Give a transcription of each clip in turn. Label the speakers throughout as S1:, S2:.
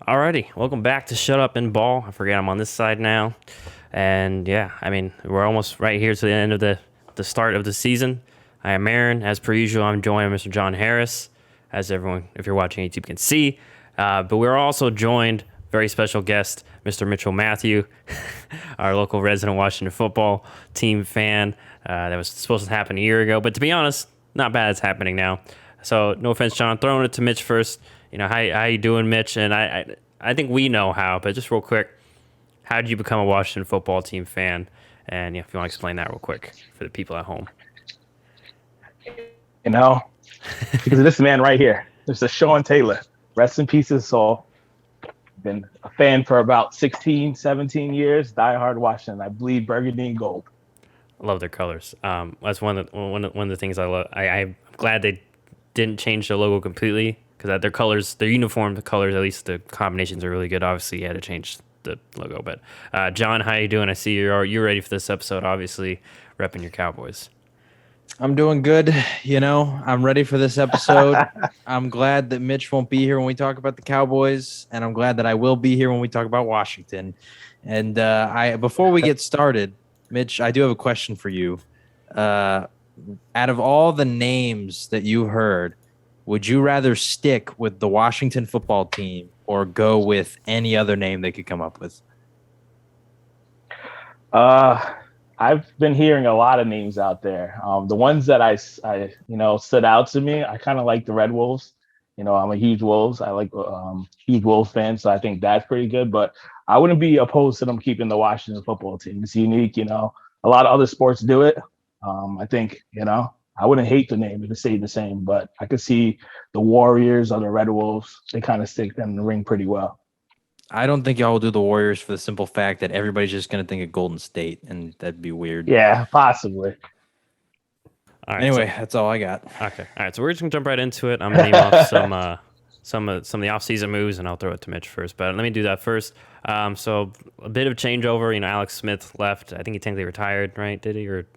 S1: Alrighty, welcome back to Shut Up and Ball. I forget I'm on this side now, and yeah, I mean we're almost right here to the end of the start of the season. I am Aaron, as per usual. I'm joined by Mr. John Harris, as everyone, if you're watching YouTube, can see. But we're also joined very special guest, Mr. Mitchell Matthew, our local resident Washington football team fan. That was supposed to happen a year ago, but to be honest, not bad. It's happening now. So no offense, John. Throwing it to Mitch first. How you doing, Mitch? And I think we know how, but just real quick, how did you become a Washington football team fan? And if you want to explain that real quick for the people at home.
S2: You know, because of this man right here. There's a Sean Taylor. Rest in peace, his soul. Been a fan for about 16, 17 years. Diehard Washington. I bleed burgundy and gold.
S1: I love their colors. That's one of the things I love. I'm glad they didn't change the logo completely because their colors, their uniform colors, at least the combinations are really good. Obviously, you had to change the logo. But John, how you doing? I see you're ready for this episode. Obviously, repping your Cowboys.
S3: I'm doing good. I'm ready for this episode. I'm glad that Mitch won't be here when we talk about the Cowboys, and I'm glad that I will be here when we talk about Washington. And before we get started, Mitch, I do have a question for you. Out of all the names that you heard, would you rather stick with the Washington football team or go with any other name they could come up with?
S2: I've been hearing a lot of names out there. The ones that I stood out to me, I kind of like the Red Wolves. I'm a huge Wolves. I like huge Wolves fan, so I think that's pretty good. But I wouldn't be opposed to them keeping the Washington football team. It's unique. A lot of other sports do it. I think I wouldn't hate the name if it stayed the same, but I could see the Warriors or the Red Wolves. They kind of stick in the ring pretty well.
S3: I don't think y'all will do the Warriors for the simple fact that everybody's just going to think of Golden State, and that'd be weird.
S2: Yeah, possibly.
S1: All right,
S3: anyway, that's all I got.
S1: Okay. All right, so we're just going to jump right into it. I'm going to name off some of the offseason moves, and I'll throw it to Mitch first. But let me do that first. So a bit of changeover. Alex Smith left. I think he technically retired, right? Did he? Or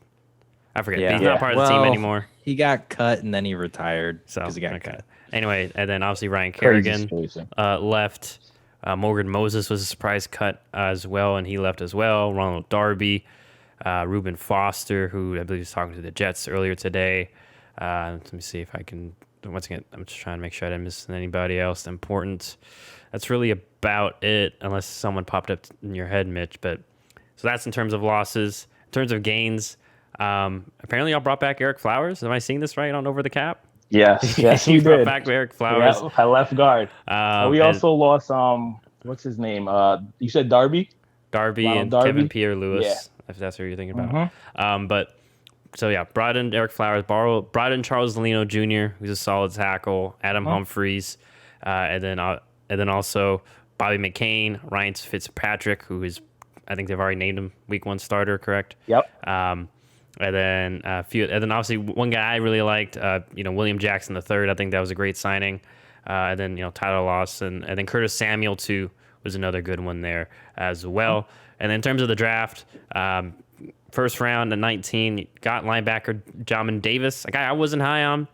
S1: I forget.
S3: Yeah.
S1: He's not part of the team anymore.
S3: He got cut, and then he retired because he got
S1: okay.
S3: cut.
S1: Anyway, and then obviously Ryan Kerrigan left. Morgan Moses was a surprise cut as well, and he left as well. Ronald Darby, Reuben Foster, who I believe was talking to the Jets earlier today. Let me see if I can. Once again, I'm just trying to make sure I didn't miss anybody else important. That's really about it, unless someone popped up in your head, Mitch. But so that's in terms of losses. In terms of gains, apparently y'all brought back Eric Flowers. Am I seeing this right on Over the Cap?
S2: Yes,
S1: you
S2: we
S1: brought
S2: did.
S1: back Eric Flowers.
S2: Yeah, I left guard. We also lost what's his name? You said Darby
S1: and
S2: Darby?
S1: Kevin Pierre-Louis, if that's what you're thinking about. Brought in Eric Flowers, brought in Charles Leno Jr., who's a solid tackle, Adam Humphries, and then also Bobby McCain, Ryan Fitzpatrick, who is, I think they've already named him Week 1 starter, correct?
S2: Yep.
S1: And then obviously one guy I really liked, William Jackson III. I think that was a great signing. And then Tyler Lawson, and then Curtis Samuel too was another good one there as well. And then in terms of the draft, first round at 19, got linebacker Jamin Davis, a guy I wasn't high on,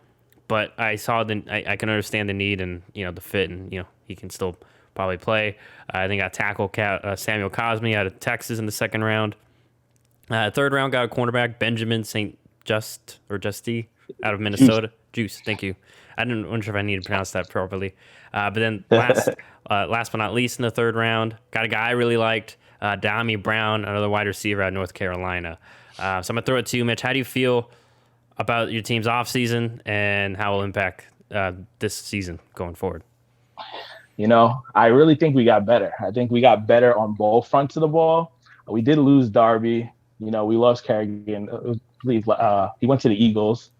S1: but I saw I can understand the need and the fit, and he can still probably play. I think I tackled Samuel Cosme out of Texas in the second round. Third round got a cornerback, Benjamin St. Justy out of Minnesota. Juice, thank you. Wasn't sure if I need to pronounce that properly. But then last but not least in the third round, got a guy I really liked, Dami Brown, another wide receiver out of North Carolina. So I'm going to throw it to you, Mitch. How do you feel about your team's offseason and how it will impact this season going forward?
S2: I really think we got better. I think we got better on both fronts of the ball. We did lose Darby. We lost Kerrigan. I believe he went to the Eagles.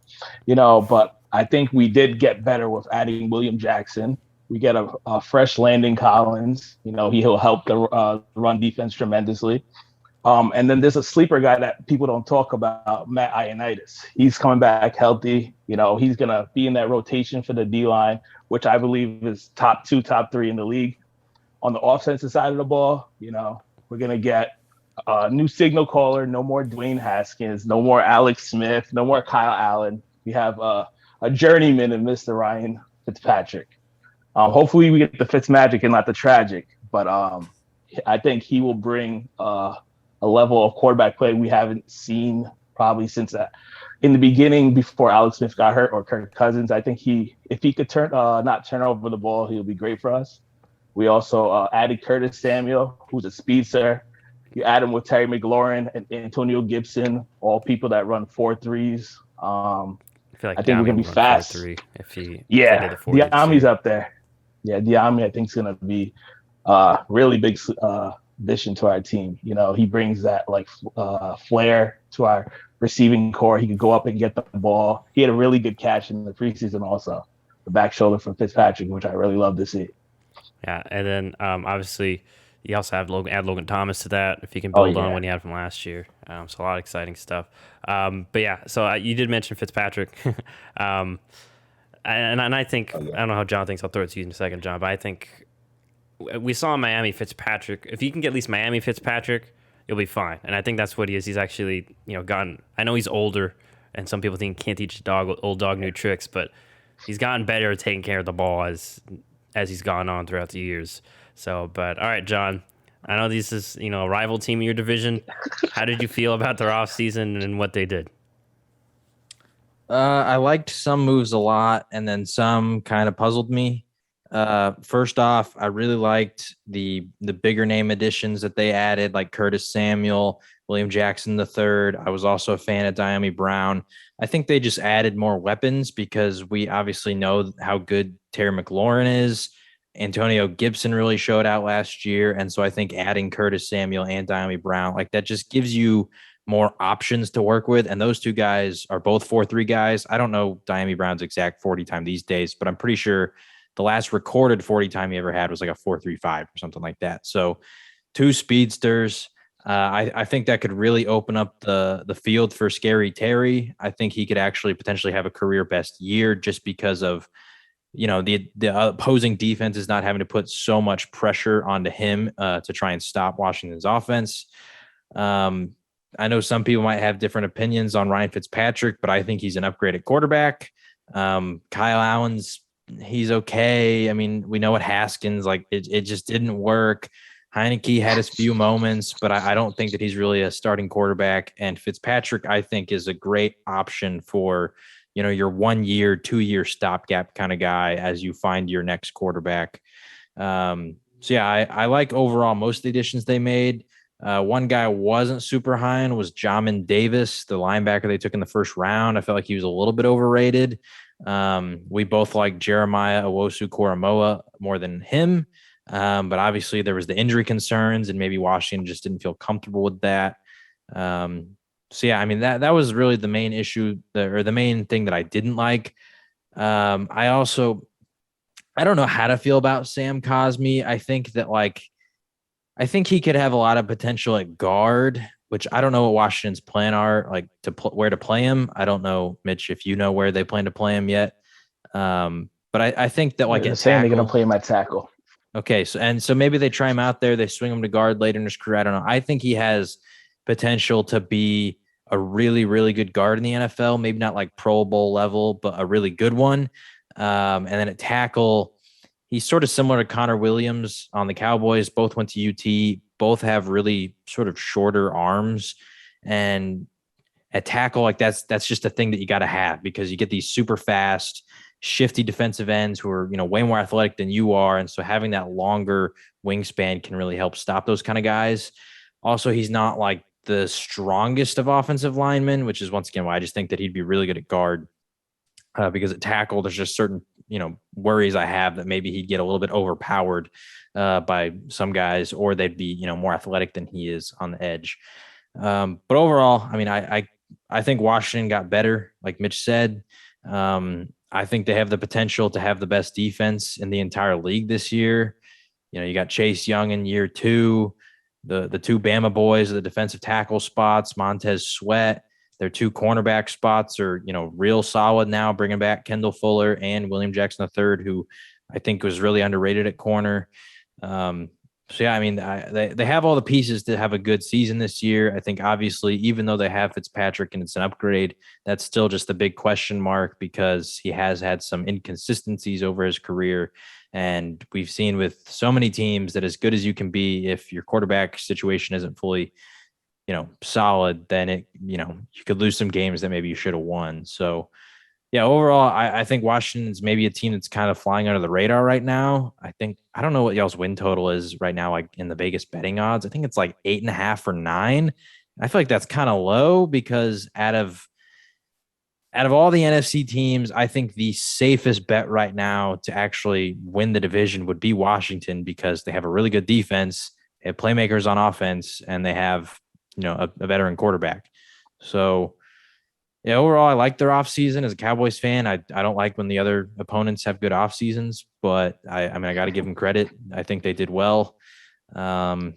S2: But I think we did get better with adding William Jackson. We get a fresh Landon Collins. He'll help the run defense tremendously. And then there's a sleeper guy that people don't talk about, Matt Iannitis. He's coming back healthy. He's going to be in that rotation for the D-line, which I believe is top 2, top 3 in the league. On the offensive side of the ball, we're going to get a new signal caller, no more Dwayne Haskins, no more Alex Smith, no more Kyle Allen. We have a journeyman in Mr. Ryan Fitzpatrick. Hopefully we get the Fitzmagic and not the tragic. But I think he will bring a level of quarterback play we haven't seen probably since in the beginning before Alex Smith got hurt or Kirk Cousins. I think if he could not turn over the ball, he'll be great for us. We also added Curtis Samuel, who's a speedster. You add him with Terry McLaurin and Antonio Gibson, all people that run 4.3s.
S1: I
S2: think we're gonna be fast.
S1: 4.3 if he
S2: yeah,
S1: did the 40s
S2: Diami's up there. Yeah, Diami I think is gonna be really big addition to our team. You know, he brings that like flair to our receiving core. He could go up and get the ball. He had a really good catch in the preseason also, the back shoulder from Fitzpatrick, which I really love to see.
S1: Yeah, and then obviously you also have Logan Thomas to that if he can build on what he had from last year. So a lot of exciting stuff. But yeah, so you did mention Fitzpatrick. And I think, I don't know how John thinks, I'll throw it to you in a second, John, but I think we saw Miami Fitzpatrick. If you can get at least Miami Fitzpatrick, you'll be fine. And I think that's what he is. He's actually, gotten, I know he's older, and some people think can't teach old dog new tricks, but he's gotten better at taking care of the ball as he's gone on throughout the years. So, but all right, John, I know this is, a rival team in your division. How did you feel about their offseason and what they did?
S3: I liked some moves a lot, and then some kind of puzzled me. First off, I really liked the bigger name additions that they added, like Curtis Samuel, William Jackson III. I was also a fan of Diami Brown. I think they just added more weapons because we obviously know how good Terry McLaurin is. Antonio Gibson really showed out last year. And so I think adding Curtis Samuel and Diami Brown, like that just gives you more options to work with. And those two guys are both 4.3 guys. I don't know Diami Brown's exact 40 time these days, but I'm pretty sure the last recorded 40 time he ever had was like a 4.35 or something like that. So two speedsters. I think that could really open up the field for Scary Terry. I think he could actually potentially have a career best year just because of, the opposing defense is not having to put so much pressure onto him to try and stop Washington's offense. I know some people might have different opinions on Ryan Fitzpatrick, but I think he's an upgraded quarterback. Kyle Allen's, he's okay. I mean, we know what Haskins, like it just didn't work. Heineke had his few moments, but I don't think that he's really a starting quarterback. And Fitzpatrick, I think, is a great option for, your 1 year, 2 year stopgap kind of guy as you find your next quarterback. So yeah, I like overall most of the additions they made. One guy I wasn't super high on was Jamin Davis, the linebacker they took in the first round. I felt like he was a little bit overrated. We both like Jeremiah Owusu-Koramoah more than him. But obviously there was the injury concerns and maybe Washington just didn't feel comfortable with that. So yeah, I mean, that was really the main issue or the main thing that I didn't like. I don't know how to feel about Sam Cosmi. I think he could have a lot of potential at guard, which I don't know what Washington's plan are, like where to play him. I don't know, Mitch, if you know where they plan to play him yet. But I think that
S2: they're saying they're going to play him at tackle.
S3: Okay, so maybe they try him out there. They swing him to guard later in his career. I don't know. I think he has potential to be a really, really good guard in the NFL. Maybe not like Pro Bowl level, but a really good one. And then at tackle, he's sort of similar to Connor Williams on the Cowboys. Both went to UT. Both have really sort of shorter arms. And at tackle, like that's just a thing that you got to have because you get these super fast, shifty defensive ends who are, way more athletic than you are. And so having that longer wingspan can really help stop those kind of guys. Also, he's not like the strongest of offensive linemen, which is once again why I just think that he'd be really good at guard because at tackle, there's just certain, worries I have that maybe he'd get a little bit overpowered by some guys or they'd be, more athletic than he is on the edge. But overall, I mean, I think Washington got better, like Mitch said. I think they have the potential to have the best defense in the entire league this year. You got Chase Young in year 2, the two Bama boys, the defensive tackle spots, Montez Sweat, their two cornerback spots are, real solid now, bringing back Kendall Fuller and William Jackson III, who I think was really underrated at corner. So yeah, I mean, they have all the pieces to have a good season this year. I think obviously, even though they have Fitzpatrick and it's an upgrade, that's still just a big question mark because he has had some inconsistencies over his career. And we've seen with so many teams that as good as you can be, if your quarterback situation isn't fully, solid, then you could lose some games that maybe you should have won. So yeah, overall, I think Washington's maybe a team that's kind of flying under the radar right now. I don't know what y'all's win total is right now, like in the Vegas betting odds. I think it's like 8.5 or 9. I feel like that's kind of low because out of all the NFC teams, I think the safest bet right now to actually win the division would be Washington because they have a really good defense, they have playmakers on offense, and they have, a veteran quarterback. So yeah, overall, I like their offseason. As a Cowboys fan, I don't like when the other opponents have good off seasons, but I got to give them credit. I think they did well. And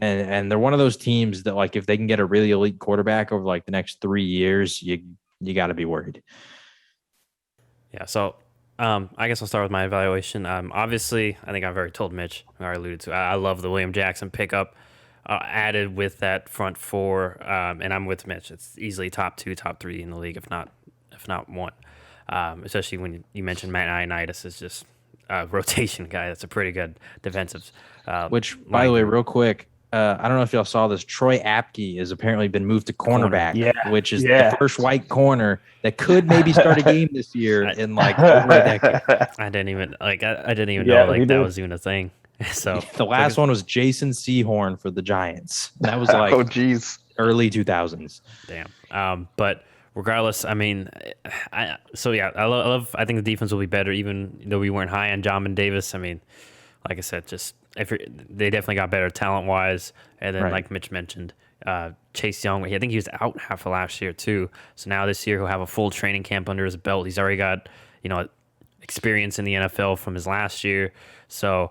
S3: they're one of those teams that, like, if they can get a really elite quarterback over like the next 3 years, you got to be worried.
S1: Yeah. So I guess I'll start with my evaluation. Obviously, I think I've already told Mitch, I already alluded to, I love the William Jackson pickup. Added with that front four, and I'm with Mitch. It's easily top 2, top 3 in the league, if not one. Especially when you mentioned Matt Iannitis is just a rotation guy. That's a pretty good defensive.
S3: Which, by the way, real quick, I don't know if y'all saw this. Troy Apke has apparently been moved to cornerback, which is the first white corner that could maybe start a game this year in like over a decade.
S1: I didn't even know that was even a thing. So
S3: the last one was Jason Sehorn for the Giants. That was like early 2000s.
S1: Damn. But regardless, I mean, I love. I think the defense will be better, even though we weren't high on John Davis. I mean, like I said, they definitely got better talent wise, and then like Mitch mentioned, Chase Young. I think he was out half of last year too. So now this year he'll have a full training camp under his belt. He's already got experience in the NFL from his last year. So.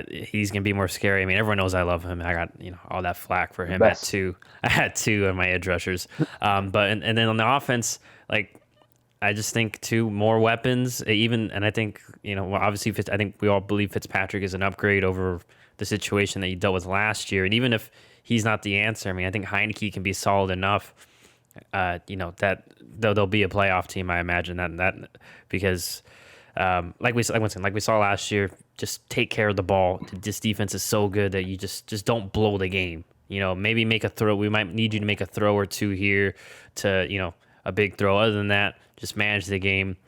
S1: He's gonna be more scary. I mean, everyone knows I love him. I got all that flack for him at 2. I had 2 of my edge rushers. But and then on the offense, like I just think 2 more weapons. And I think obviously I think we all believe Fitzpatrick is an upgrade over the situation that he dealt with last year. And even if he's not the answer, I mean, I think Heineke can be solid enough. That they'll be a playoff team. I imagine that because. Like we saw last year, just take care of the ball. This defense is so good that you just don't blow the game. Maybe make a throw. We might need you to make a throw or 2 here to, a big throw. Other than that, just manage the game.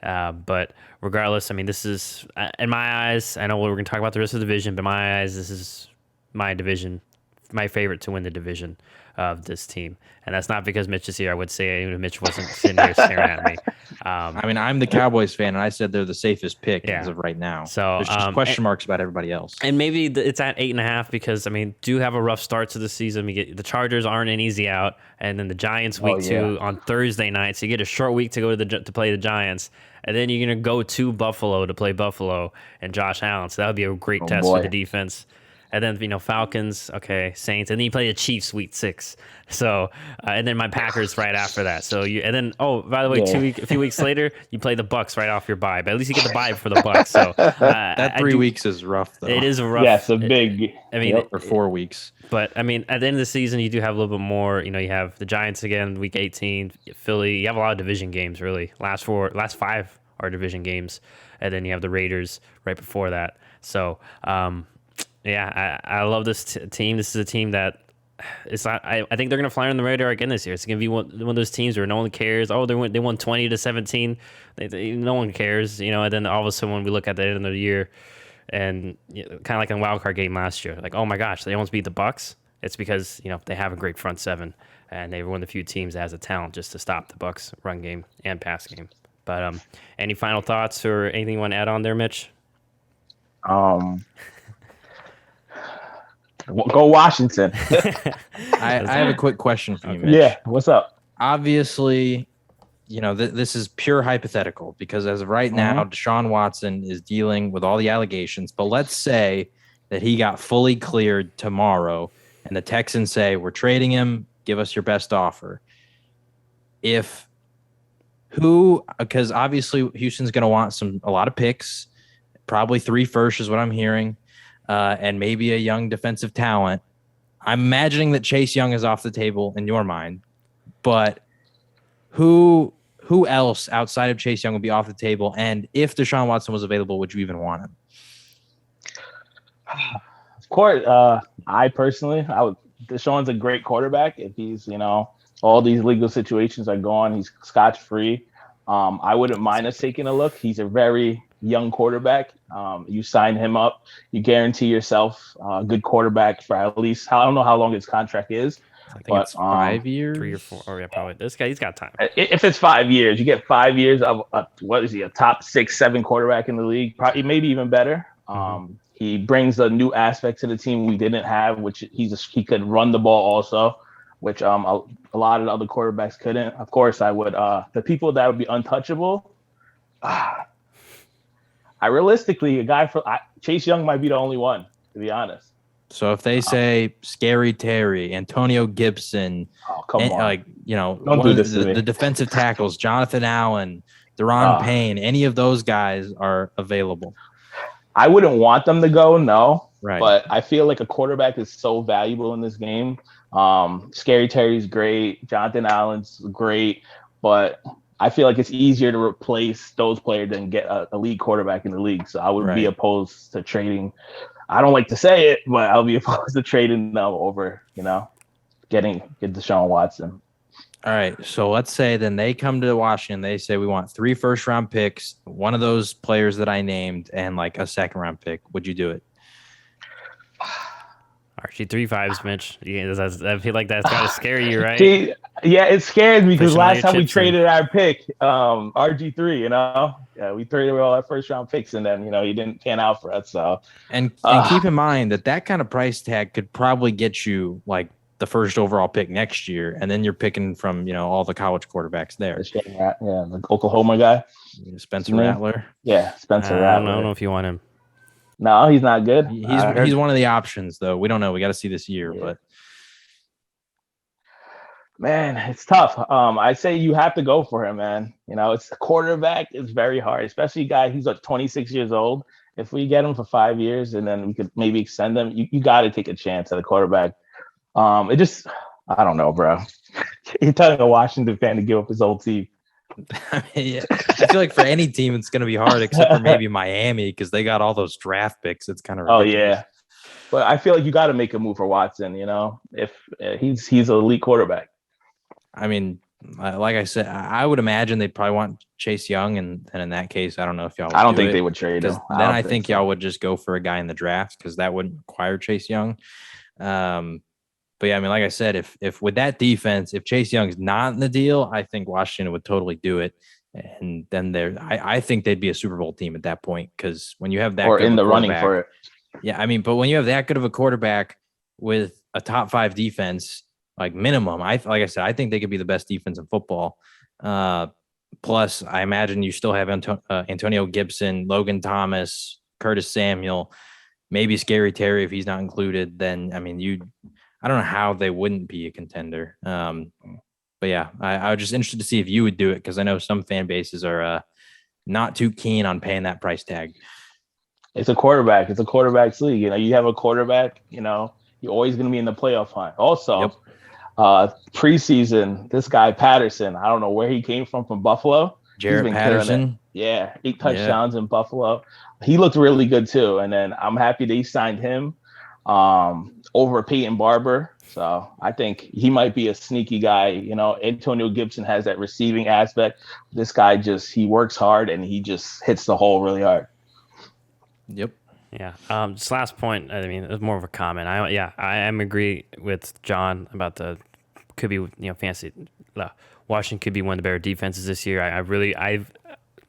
S1: But regardless, I mean, this is, in my eyes, I know we're going to talk about the rest of the division, but in my eyes, this is my division, my favorite to win the division of this team. And that's not because Mitch is here. I would say even if Mitch wasn't sitting here staring at me.
S3: I mean, I'm the Cowboys fan, and I said they're the safest pick as of right now.
S1: So
S3: there's just question marks about everybody else.
S1: And maybe it's at 8.5 because, I mean, do have a rough start to the season. The Chargers aren't an easy out, and then the Giants week 2 on Thursday night. So you get a short week to go to play the Giants, and then you're gonna go to Buffalo to play Buffalo and Josh Allen. So that would be a great test for the defense. And then, Falcons, okay, Saints, and then you play the Chiefs week 6. So, and then my Packers right after that. So by the way, a few weeks later, you play the Bucks right off your bye. But at least you get the bye for the Bucks. So
S3: that 3 weeks is rough, though.
S1: It is rough.
S2: Yeah, it's a big.
S3: Or 4 weeks.
S1: But I mean, at the end of the season, you do have a little bit more. You have the Giants again, week 18, Philly. You have a lot of division games, really. Last 5 are division games, and then you have the Raiders right before that. So. Yeah, I love this team. This is a team that it's not. I think they're going to fly on the radar again this year. It's going to be one of those teams where no one cares. Oh, they won 20-17. No one cares, And then all of a sudden, when we look at the end of the year, and kind of like in the wild card game last year, like, oh my gosh, they almost beat the Bucks. It's because they have a great front seven, and they were one of the few teams that has a talent just to stop the Bucks run game and pass game. But any final thoughts or anything you want to add on there, Mitch?
S2: Go Washington.
S3: I have a quick question for you, Mitch.
S2: Yeah, what's up?
S3: Obviously, this is pure hypothetical because as of right now, Deshaun Watson is dealing with all the allegations. But let's say that he got fully cleared tomorrow and the Texans say, we're trading him, give us your best offer. Because obviously Houston's going to want a lot of picks, probably 3 firsts is what I'm hearing. And maybe a young defensive talent. I'm imagining that Chase Young is off the table in your mind, but who else outside of Chase Young would be off the table? And if Deshaun Watson was available, would you even want him?
S2: Of course, Deshaun's a great quarterback. If he's, all these legal situations are gone, he's scotch free. I wouldn't mind us taking a look. He's a very young quarterback. You sign him up, you guarantee yourself a good quarterback for at least, I don't know how long his contract is.
S3: I think it's 5 years,
S1: 3 or 4. Oh yeah, probably. This guy, he's got time.
S2: If it's 5 years, you get 5 years of a top 6-7 quarterback in the league, probably maybe even better. He brings a new aspect to the team we didn't have, which he could run the ball also, which a lot of the other quarterbacks couldn't. Of course, I would. The people that would be untouchable. Realistically, Chase Young might be the only one, to be honest.
S3: So if they say Scary Terry, Antonio Gibson,
S2: come on.
S3: Don't do this to me. The defensive tackles, Jonathan Allen, Deron Payne, any of those guys are available.
S2: I wouldn't want them to go, no.
S3: Right.
S2: But I feel like a quarterback is so valuable in this game. Scary Terry's great. Jonathan Allen's great. But I feel like it's easier to replace those players than get a lead quarterback in the league. So I would be opposed to trading. I don't like to say it, but I'll be opposed to trading them over, get Deshaun Watson.
S3: All right. So let's say then they come to Washington. They say we want 3 first-round picks, one of those players that I named, and like a second-round pick. Would you do it?
S1: Archie, 3 5s, Mitch. I feel like that's got to scare you, right?
S2: Yeah, it scares me because last time we
S1: Gibson.
S2: traded our pick, RG3, we traded all our first-round picks, and then he didn't pan out for us. So
S3: and keep in mind that kind of price tag could probably get you like the first overall pick next year, and then you're picking from all the college quarterbacks there.
S2: The Oklahoma guy,
S3: Spencer Rattler.
S2: Yeah, Spencer Rattler.
S1: I don't know if you want him.
S2: No, he's not good.
S3: He's one of the options, though. We don't know. We got to see this year, but
S2: man, it's tough. I say you have to go for him, man. It's a quarterback. It's very hard, especially a guy. He's like 26 years old. If we get him for 5 years and then we could maybe extend him, you got to take a chance at a quarterback. I don't know, bro. You're telling a Washington fan to give up his old team.
S3: I feel like for any team it's going to be hard, except for maybe Miami because they got all those draft picks. It's kind of ridiculous.
S2: Oh yeah, but I feel like you got to make a move for Watson. If he's an elite quarterback.
S3: I mean, like I said, I would imagine they'd probably want Chase Young, and in that case, I don't know if y'all.
S2: I don't think they would trade him.
S3: Then I think y'all would just go for a guy in the draft because that wouldn't require Chase Young. But yeah, I mean, like I said, if with that defense, if Chase Young's not in the deal, I think Washington would totally do it. And then I think they'd be a Super Bowl team at that point because when you have that
S2: or in the running for it.
S3: Yeah, I mean, but when you have that good of a quarterback with a top 5 defense, like minimum, like I said, I think they could be the best defense in football. Plus, I imagine you still have Antonio Gibson, Logan Thomas, Curtis Samuel, maybe Scary Terry if he's not included. Then I mean, I don't know how they wouldn't be a contender. But yeah, I was just interested to see if you would do it because I know some fan bases are not too keen on paying that price tag.
S2: It's a quarterback. It's a quarterback's league. You have a quarterback, you're always going to be in the playoff hunt. Also, preseason, this guy Patterson, I don't know where he came from Buffalo.
S3: Jarrett Patterson.
S2: Yeah, 8 touchdowns in Buffalo. He looked really good too. And then I'm happy they signed him over Peyton Barber. So I think he might be a sneaky guy. Antonio Gibson has that receiving aspect. This guy he works hard and he just hits the hole really hard.
S3: Yep.
S1: Yeah. Just last point. I mean, it's more of a comment. I am agree with John about could be fancy. Washington could be one of the better defenses this year. I've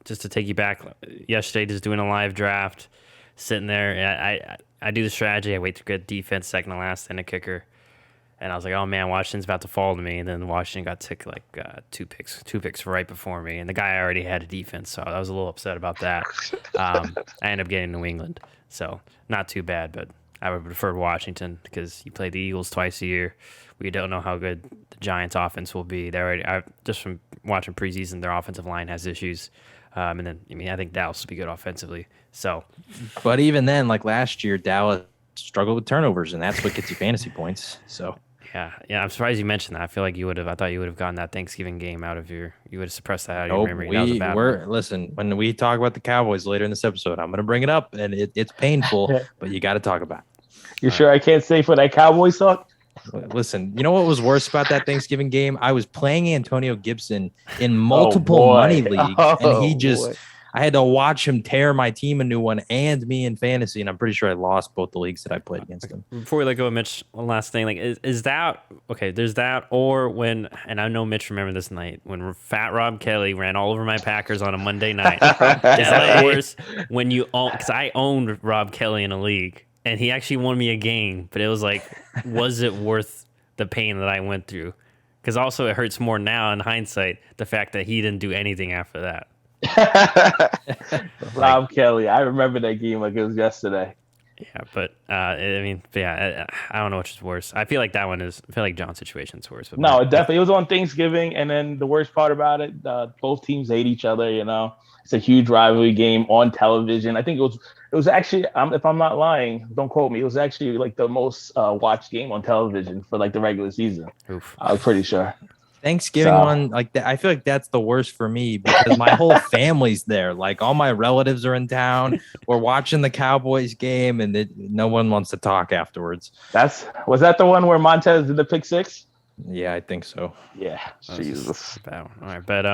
S1: just to take you back yesterday, just doing a live draft, sitting there. I do the strategy. I wait to get defense second to last and a kicker. And I was like, oh man, Washington's about to fall to me. And then Washington got took like 2 picks right before me. And the guy already had a defense, so I was a little upset about that. I ended up getting New England, so not too bad. But I would prefer Washington because you play the Eagles twice a year. We don't know how good the Giants' offense will be. Just from watching preseason, their offensive line has issues. And then I think Dallas will be good offensively. So,
S3: but even then, like last year, Dallas struggled with turnovers, and that's what gets you fantasy points. So.
S1: Yeah. I'm surprised you mentioned that. I feel like you would have. I thought you would have gotten that Thanksgiving game out of your. You would have suppressed that out of your memory. That was a bad one.
S3: Listen, when we talk about the Cowboys later in this episode, I'm going to bring it up, and it's painful, but you got to talk about it.
S2: You sure I can't say for that Cowboys talk?
S3: Listen, you know what was worse about that Thanksgiving game? I was playing Antonio Gibson in multiple money leagues, and he just. I had to watch him tear my team a new one and me in fantasy, and I'm pretty sure I lost both the leagues that I played against him.
S1: Before we let go of Mitch, one last thing. Like, is that okay? There's that, or when, and I know Mitch remembered this night when Fat Rob Kelly ran all over my Packers on a Monday night. Is that worse when you own? Because I owned Rob Kelly in a league, and he actually won me a game, but it was like, was it worth the pain that I went through? Because also it hurts more now in hindsight the fact that he didn't do anything after that.
S2: Rob Kelly, I remember that game like it was yesterday.
S1: Yeah, but I don't know which is worse. I feel like that one is. I feel like John's situation's worse. But
S2: no, it was on Thanksgiving, and then the worst part about it, both teams hate each other. You know, it's a huge rivalry game on television. I think it was actually, if I'm not lying, don't quote me. It was actually like the most watched game on television for like the regular season.
S1: Oof.
S2: I was pretty sure.
S3: Thanksgiving one like that, I feel like that's the worst for me because my whole family's there. Like all my relatives are in town. We're watching the Cowboys game, and no one wants to talk afterwards.
S2: Was that the one where Montez did the pick six?
S3: Yeah, I think so.
S2: Yeah, Jesus.
S1: All right, but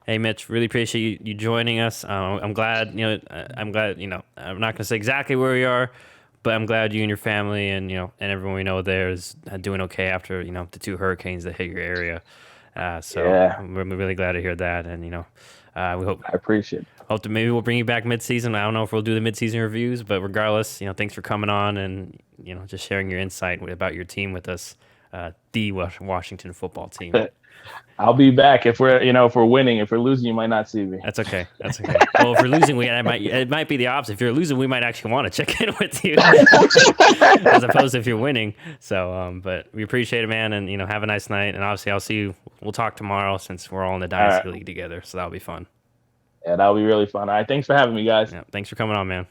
S1: hey, Mitch, really appreciate you joining us. I'm glad. I'm glad. I'm not gonna say exactly where we are. But I'm glad you and your family and and everyone we know there is doing okay after the two hurricanes that hit your area. We're really glad to hear that, and we hope.
S2: I appreciate it.
S1: Hope that maybe we'll bring you back mid-season. I don't know if we'll do the mid-season reviews, but regardless, thanks for coming on and just sharing your insight about your team with us, the Washington football team.
S2: I'll be back if we're winning. If we're losing, you might not see me.
S1: That's okay. Well, if we're losing, it might be the opposite. If you're losing, we might actually want to check in with you, as opposed to if you're winning. So, but we appreciate it, man, and have a nice night. And obviously, I'll see you. We'll talk tomorrow since we're all in the Dynasty League together. So that'll be fun.
S2: Yeah, that'll be really fun. All right, thanks for having me, guys.
S1: Yeah, thanks for coming on, man.